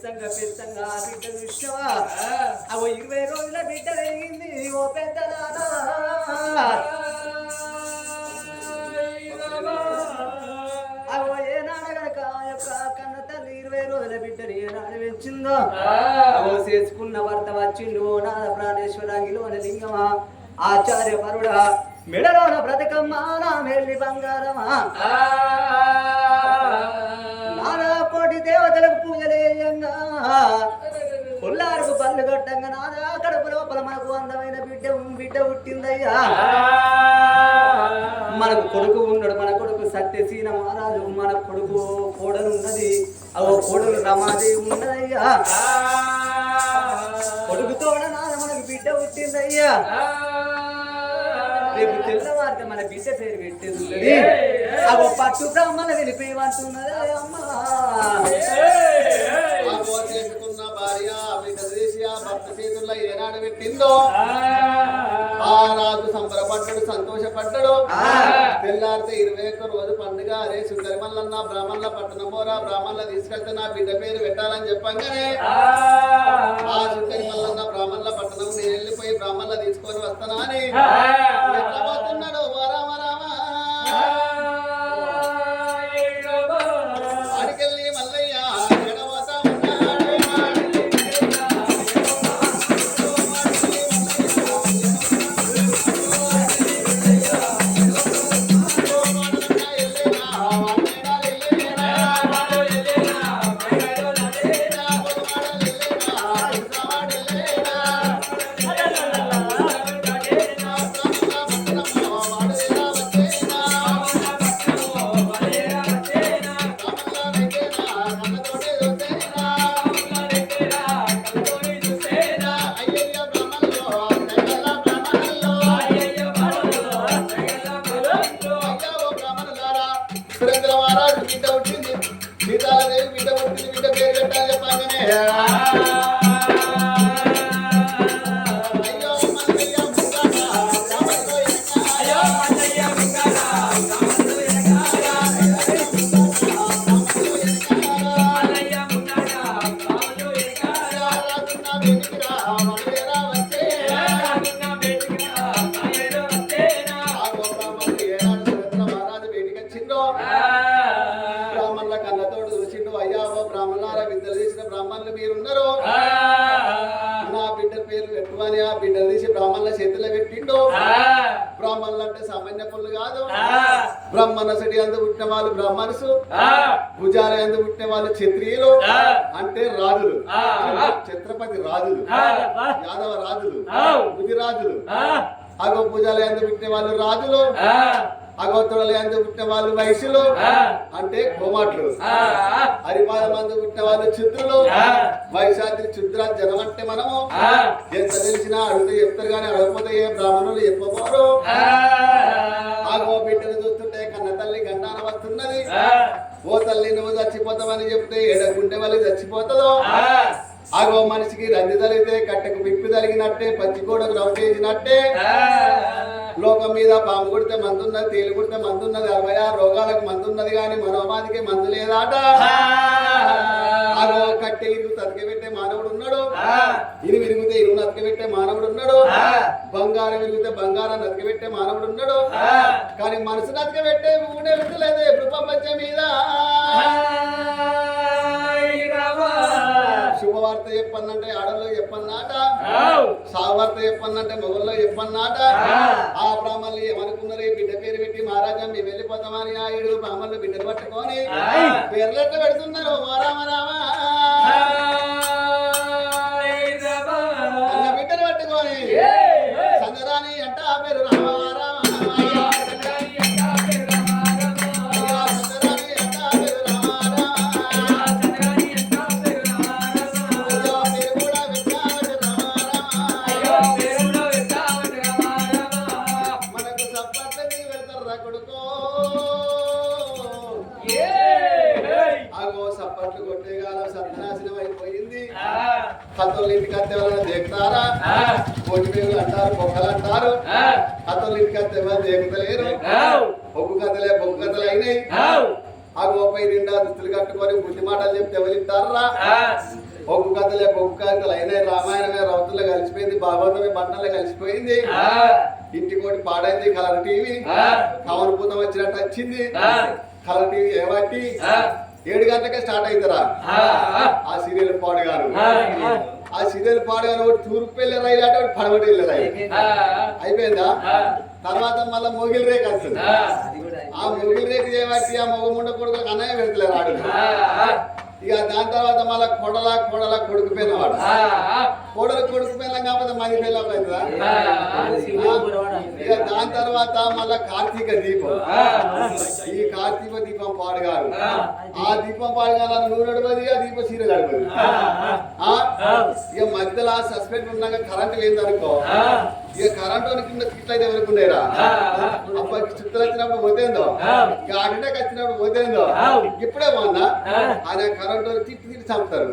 పెచ్చంగా పెచ్చంగా బిడ్డ చూసినవా అవో 20 రోజుల బిడ్డ పెరిగింది ఓ పెద్ద అవో ఏనాడగనక యొక్క కన్న తల్లి 20 రోజుల బిడ్డని ఏనాడు పెంచిందో అవో చేసుకున్న భర్త వచ్చిండు ఓ నాద ప్రాణేశ్వరాంగిలో లింగమా ఆచార్య పరుడా మెడలోన బ్రతకమ్మ నా మెల్లి బంగారమా నానా కోటి దేవతలకు పూజలేయంగా పుల్లారుకు పళ్ళు కొట్టంగా నాదా కడుపు లోపల మనకు అందమైన బిడ్డ పుట్టిందయ్యా మనకు కొడుకు ఉన్నాడు మన కొడుకు సత్యసీన మహారాజు మన కొడుకు కోడలు ఉన్నది అవో కోడలు రమాదేవి ఉన్నదయ్యా కొడుకుతోడ నాద మనకు బిడ్డ పుట్టిందయ్యా రేపు తెల్లవారితే మన బిడ్డ పేరు పెట్టేది అవో పట్టు బ్రాహ్మణ వెళ్ళిపోయమంటున్నది అమ్మా భార్య బిడ్డ చేసి ఆ భర్త చేతుల్లో ఏనాడు పెట్టిందో ఆ రాజు సంబరపడ్డాడు సంతోషపడ్డాడు తెల్లారితే 21 రోజు పండుగ అరే సుందరి మల్లన్న బ్రాహ్మణుల పట్టణం పోరా బ్రాహ్మణుల తీసుకెళ్తే నా బిడ్డ పేరు పెట్టాలని చెప్పంగానే ఆ సుందరి మల్లన్న బ్రాహ్మణుల పట్టణం నేను వెళ్ళిపోయి బ్రాహ్మణుల తీసుకొని వస్తానా అని ఎట్లా పోతున్నాడు రామ రామ అడికెళ్ళి మల్లయ్య బ్రాహ్మణుల కళ్ళతోడు చూసిండు అయ్యా బ్రాహ్మణారా విద్యలు తీసిన బ్రాహ్మణులు మీరున్నారు నా బిడ్డ పేరు పెట్టువని ఆ బిడ్డలు తీసి బ్రాహ్మణుల చేతిలో పెట్టిండు బ్రాహ్మణులు అంటే సామాన్య పనులు కాదు బ్రహ్మణసడి అందు పుట్టిన వాళ్ళు బ్రాహ్మణుసు భుజాల అందు పుట్టిన వాళ్ళు క్షత్రియులు అంటే రాజులు ఛత్రపతి రాజులు యాదవ రాజులు బుద్ధి రాజులు అగో భుజాల అందు పుట్టిన వాళ్ళు రాజులు అగోత్రుల ఎందు పుట్టిన వాళ్ళు వైశ్యులు అంటే కోమాట్లు హరిపాద మందు పుట్టిన వాళ్ళు చిత్రులు వైశాద్రి చుద్ర జనం అంటే మనము ఎంత తెలిసినా అడిగితే చెప్తారు కానీ అడగకపోతే ఏ బ్రాహ్మణులు చెప్పబోరు ఆగో బిడ్డను చూస్తుంటే కన్న తల్లి గండాన వస్తున్నది ఓ తల్లి నువ్వు చచ్చిపోతావని చెప్తే ఏడకుంటే వాళ్ళు చచ్చిపోతుందో ఆగో మనిషికి రంది తలిగితే కట్టెకు పిప్పి తలిగినట్టే పచ్చికోడకు రవ్వ చేసినట్టే లోకం మీద పాము కొడితే మందు ఉన్నది తేలి కొడితే మందు ఉన్నది 66 రోగాలకు మందు ఉన్నది కానీ మనోమాదికి మందు లేదాట ఆగో కట్టె ఇరుగు తతికి పెట్టే మానవుడు ఉన్నాడు ఇరు విరిగితే ఇరుగు నతికి పెట్టే మానవుడు ఉన్నాడు బంగారం విరిగితే బంగారం నతికి పెట్టే మానవుడు ఉన్నాడు కానీ మనసు నతికి పెట్టే ఊనే వింటలేదు ప్రపంచం మీద శుభవార్త చెప్పందంటే ఆడల్లో చెప్పన్నాట సావార్త చెప్పందంటే మొగల్లో చెప్పన్నాట ఆ బ్రాహ్మణులు ఏమనుకున్నారు బిడ్డ పేరు పెట్టి మహారాజా మేము వెళ్ళిపోతామని ఆ 7 బ్రాహ్మణులు బిడ్డలు పట్టుకొని పేర్లెట్ట పెడుతున్నారు రామ రామ అన్న బిడ్డలు పట్టుకొని సంగరాని అంట ఆ పేరు రామ రామ కథలు ఇంటికి వస్తే ఎవరైనా దేకుతారా కోటిపేగులు అంటారు బొక్కలు అంటారు కథలు ఇంటికి వస్తే ఎవరు దేకుతలేరు బొగ్గు కథలే బొగ్గు కథలు అయినాయి ఆ గోపై నిండా దుస్తులు కట్టుకొని బుద్ధి మాటలు చెప్తే ఎవరిస్తారా ఒక్కు కథలే ఒక్కు కథలు అయినాయి. రామాయణమే రౌతుల్లో కలిసిపోయింది, భాగవతమే బండల్లో కలిసిపోయింది. ఇంటికి ఒకటి పాడైంది కలర్ టీవీ. కవర్ పూతం వచ్చినట్టు వచ్చింది కలర్ టీవీ. ఏమట్టి 7 గంటలకే స్టార్ట్ అవుతారా ఆ సీరియల్ పాడుగాను. ఆ సీరియల్ పాడుగాను ఒకటి తూర్పు వెళ్ళే రైలు అంటే ఒకటి పడమటి వెళ్ళే రైలు అయిపోయిందా. తర్వాత మళ్ళీ మొగిలి రేఖ వస్తుంది. ఆ మొగిలి రేఖ చేయబట్టి ఆ మొగ ముండ కొడుకు అన్నయ్య పెడతలేరు ఆడు. ఇక దాని తర్వాత మళ్ళీ కొడల కొడుకుపోయిన వాడు. కొడుకుపోయినా కాకపోతే మంది పిల్లలు అవుతుందా. ఇక దాని తర్వాత మళ్ళా కార్తీక దీపం. ఈ కార్తీక దీపం పాడుగారు. ఆ దీపం పాడుగారు నూనె గడపది, ఆ దీపం చీర గడపది. ఇక మధ్యలో సస్పెండ్ ఉన్నాక కరెంట్ లేదనుకో, ఇక కరెంట్ కింద చుట్టూ అయితే ఎవరికి ఉండేరా. అప్పుడు చుట్టలు వచ్చినప్పుడు పోతేందో, ఇక అటాక్ వచ్చినప్పుడు పోతేందో. ఇప్పుడే బాగుందా ఆయన కరెంట్ తిట్టి చంపుతారు.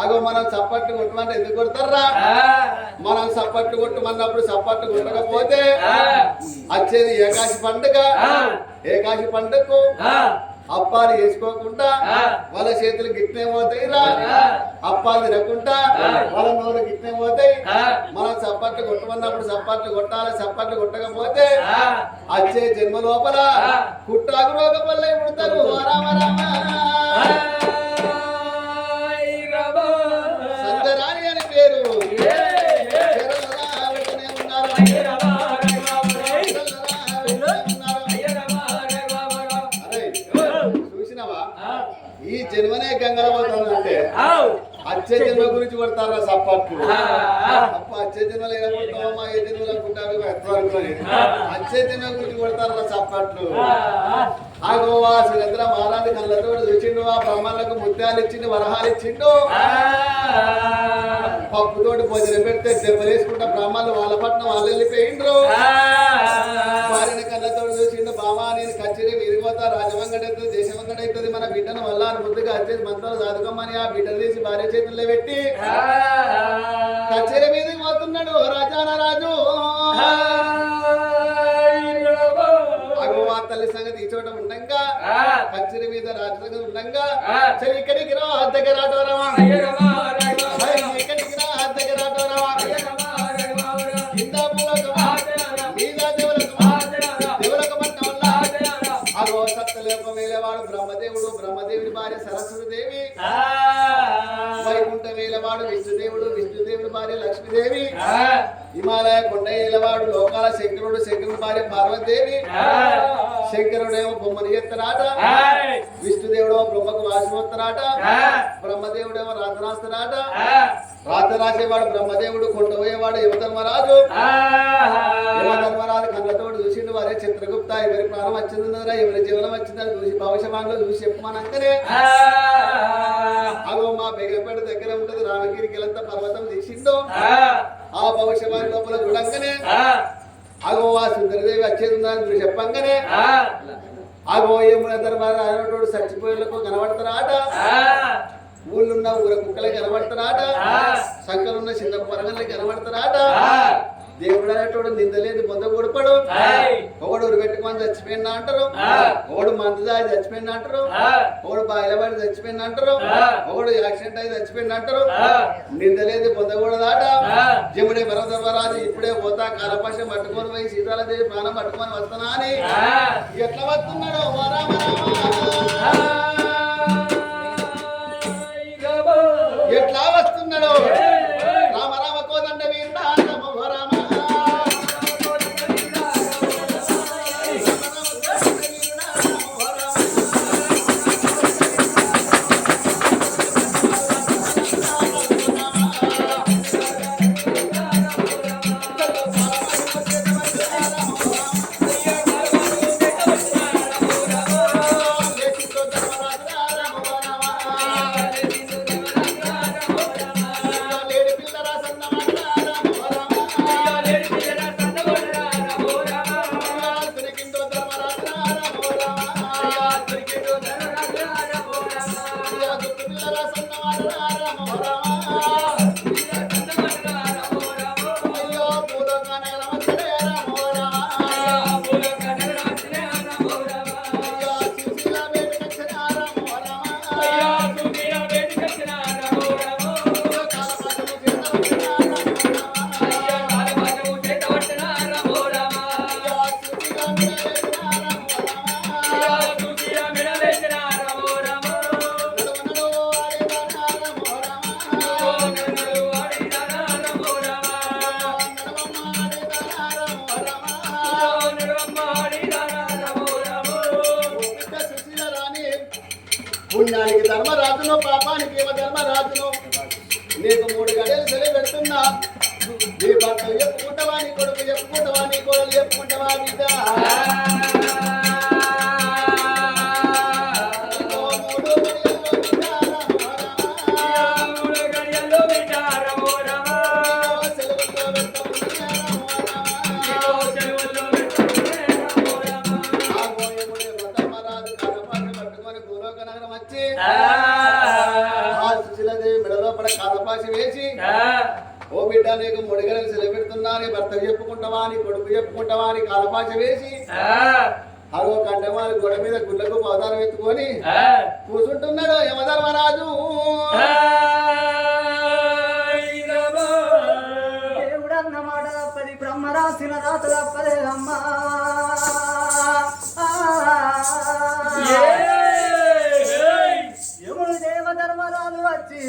అగో మనం చప్పట్లు కొట్టమంటే ఎందుకు కొడతారా. మనం చప్పట్లు కొట్టమన్నప్పుడు చప్పట్లు కొట్టకపోతే వచ్చేది ఏకాశి పండుగ. ఏకాశి పండుగకు అప్పాలు వేసుకోకుండా వాళ్ళ చేతులు గిట్నే పోతాయి రా. అప్పాలు తినకుండా వాళ్ళ నోరు గిట్నే పోతాయి. మనం చప్పట్లు కొట్టమన్నప్పుడు చప్పట్లు కొట్టాలి. చప్పట్లు కొట్టకపోతే వచ్చే జన్మ లోపల కుట్టాకు రోగపల్లె పుడతారు. సందరాని అని పేరు చూసినవా. ఈ జన్మనే గంగల పోతుందంటే అచ్చే జన్మ గురించి పడతారా చప్పట్లు. అచ్చే జన్మలు ఏమవుతామా ఏ జన్మలు అనుకుంటారు అనుకోని అచ్చే జన్మ గురించి పడతారా చప్పట్లు. ఆ గోవా సురేంద్ర మహారాజు కళ్ళతో చూసిండు. ఆ బ్రహ్మలకు ముత్యాలు ఇచ్చిండు, వరహాలు ఇచ్చిండు. పప్పుతోటి భోజనం పెడితే దెబ్బలేసుకుంటా బ్రాహ్మణులు వాళ్ళ పట్నం వాళ్ళు వెళ్ళిపోయిండ్రు. వారిని కళ్ళతో చూసిండు. బామా నేను కచేరీ విరిగిపోతా, రాజవంగడైతుంది, దేశవంగడైతుంది, మన బిడ్డను వల్ల ముద్దుగా వచ్చేది మంత్రాలు చదువుకోమని ఆ బిడ్డలు తీసి భార్య చేతుల్లో పెట్టి కచేరీ మీదకి పోతున్నాడు రాజాన రాజు. తల్లి సంగతి ఈ చోట ఉండంగా కచేరీ మీద రాజు ఉండంగా ఇక్కడికి రా దగ్గర రాటోరమా, ఇక్కడికి రా దగ్గర రాటోరమా. అగో సత్యలోకం వేలేవాడు బ్రహ్మదేవుడు, బ్రహ్మదేవుడి భార్య సరస్వతి దేవి. వైకుంఠ వేలవాడు విష్ణుదేవుడు, విష్ణుదేవుడి భార్య లక్ష్మీదేవి. హిమాలయ కొండ వేలవాడు లోకాల శంకరుడు, శంకరుడి భార్య పార్వతీదేవి. శంకరుడేమో బొమ్మని ఎత్తనాట, విష్ణుదేవుడేమో బ్రహ్మకు వాసిపోతున్నాట, బ్రహ్మదేవుడేమో రాతరాస్తున్నాట. రాత రాసేవాడు బ్రహ్మదేవుడు, కొండ పోయేవాడు యువధర్మరాజు. యువధర్మరాజు కళ్ళతోడు చూసిండు. వారే చిత్రగుప్త ఎవరి ప్రాణం వచ్చిందరా, ఎవరి జీవనం వచ్చిందని చూసి భవిష్యవాణిలో చూసి చెప్పమనక్కనే అగో మా బెగపేట దగ్గర ఉంటది రామగిరికి వెళ్ళంతా పర్వతం తీసిండు. ఆ భవిష్యవాణి లోపల చూడంగానే అగో ఆ సుందరదేవి వచ్చేది ఉందని చూసి చెప్పంగానే అగో యమున ధర్మరాజు చచ్చిపోయేలకు కనబడతారాట. ఊళ్ళున్న ఊర కుక్కలే కనబడతారాట. సంకలున్న చిన్న పొరగల్లకి కనబడతారాట. దేవుడు అనేటోడు నిందలేని పొంద కొడుపడు. ఒకడు ఊరు పెట్టుకొని చచ్చిపోయినా అంటారు, ఒకడు మందు దాగి చచ్చిపోయినా అంటారు, ఒకడు బాయిలబడి చచ్చిపోయినా అంటారు, ఒకడు యాక్సిడెంట్ అయి చచ్చిపోయినా అంటారు. నిందలేదు పొందకూడదాట. జముడి భరతరాజు ఇప్పుడే పోతా కాలపాశం పట్టుకొని పోయి సీతాలదేవి ప్రాణం పట్టుకొని వస్తానా అని ఎట్లా వస్తున్నాడు ఎట్లా వస్తున్నాడు. రామ రామ కోదండ వీర రామ పుణ్యానికి ధర్మరాజును పాపానికి ఏమ ధర్మరాజును నీకు 3 గడియలు సెలవు పెడుతున్నా నీ భర్త చెప్పుకుంటావా నీ కొడుకు చెప్పుకుంటావా నీ కోడలు చెప్పుకుంటావా బిడ్డ కాలపాసి వేసి ఓ బిడ్డ నీకు 3 గడియలు సెలవు పెడుతున్నా నీ భర్త చెప్పుకుంటావా నీ కొడుకు చెప్పుకుంటావా అని కాలపాసి వేసి అగో కంటమారి గొడ మీద గుడ్లకు పవదారం ఎత్తుకొని కూర్చుంటున్నాడు యమధర్మరాజు. దేవుడన్నమాట తప్పది బ్రహ్మ రాసిన రాత తప్పదే అమ్మా